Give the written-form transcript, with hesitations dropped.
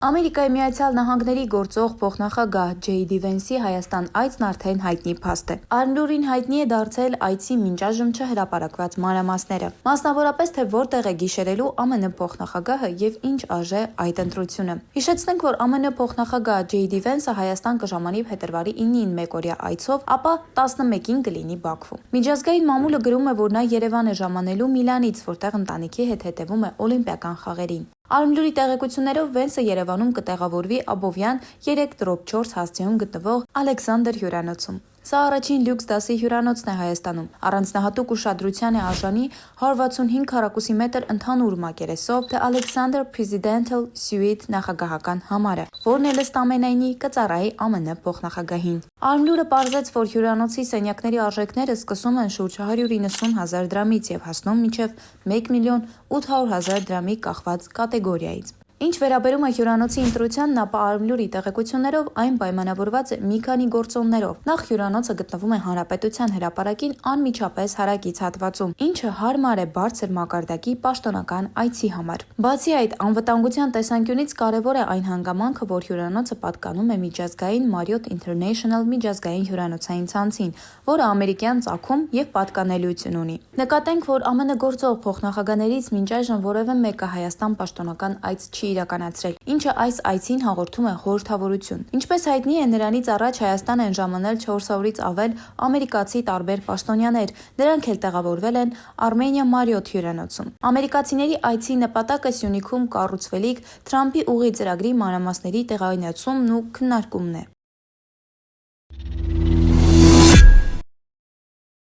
Ամերիկայի Միացյալ Նահանգների գործող փոխնախագահ Ջեյդի Վենսի Հայաստան այցն արդեն հայտնի փաստ է։ Արմլուրին հայտնի է դարձել այցի մինչ այժմ չհրապարակված մանրամասները, մասնավորապես թե որտեղ է գիշերելու ԱՄՆ փոխնախագահը եւ ինչ արժե այդ ընտրությունը։ Հիշեցնենք, որ ԱՄՆ փոխնախագահ Ջեյդի Վենսը Հայաստան կժամանի փետրվարի 9-ին մեկօրյա այցով, ապա 11-ին կլինի Բաքվում։ Միջազգային մամուլը գրում է, որ նա Երևան է ժամանելու Միլանից, որտեղ ընտանիքի հետ հետևում է օլիմպիական խաղերին։ Արմլուրի տեղեկություններով Վենսը Երևանում կտեղավորվի Աբովյան 3/4 հասցեում գտնվող Ալեքսանդր հյուրանոցում։ Սա առաջին լյուքս դասի հյուրանոցն է Հայաստանում։ Առանձնահատուկ ուշադրության է արժանի 165 քառակուսի մետր ընդհանուր մակերեսով The Alexander Presidential Suite նախագահական համարը, որն էլ ըստ ամենայնի կծառայի ԱՄՆ փոխնախագահին։ Արմլուրը պարզեց, որ հյուրանոցի սենյակների արժեքները սկսում են շուրջ 190,000 դրամից եւ հասնում մինչեւ 1,800,000 դրամի կախված կատեգորիայից։ Ինչ վերաբերում է հյուրանոցի ընտրությանն, ապա Արմլուրի տեղեկություններով այն պայմանավորված է մի քանի գործոններով։ Նախ հյուրանոցը գտնվում է Հանրապետության հրապարակին անմիջապես հարակից հատվածում, ինչը հարմար է բարձր մակարդակի պաշտոնական այցի համար։ Բացի այդ, անվտանգության տեսանկյունից կարևոր է այն հանգամանքը, որ հյուրանոցը պատկանում է միջազգային Marriott International միջազգային հյուրանոցային ցանցին, որը ամերիկյան ծագում եւ պատկանելիություն ունի։ Նկատենք, որ ԱՄՆ գործող փոխնախագահներից մինչ այժմ որևէ մեկը Հայաստան պաշտոնական այց չի իրականացրել, ինչը այս այցին հաղորդում է խորհրդավորություն։ Ինչպես հայտնի է, նրանից առաջ Հայաստան են ժամանել 400-ից ավել ամերիկացի տարբեր պաշտոնյաներ, դրանք էլ տեղավորվել են Armenia Marriott հյուրանոցում։ Ամերիկացիների այցի նպատակը Սյունիքում կառուցվելիք Թրամփի ուղի ծրագրի մանրամասների տեղայնացումն ու քննարկումն է։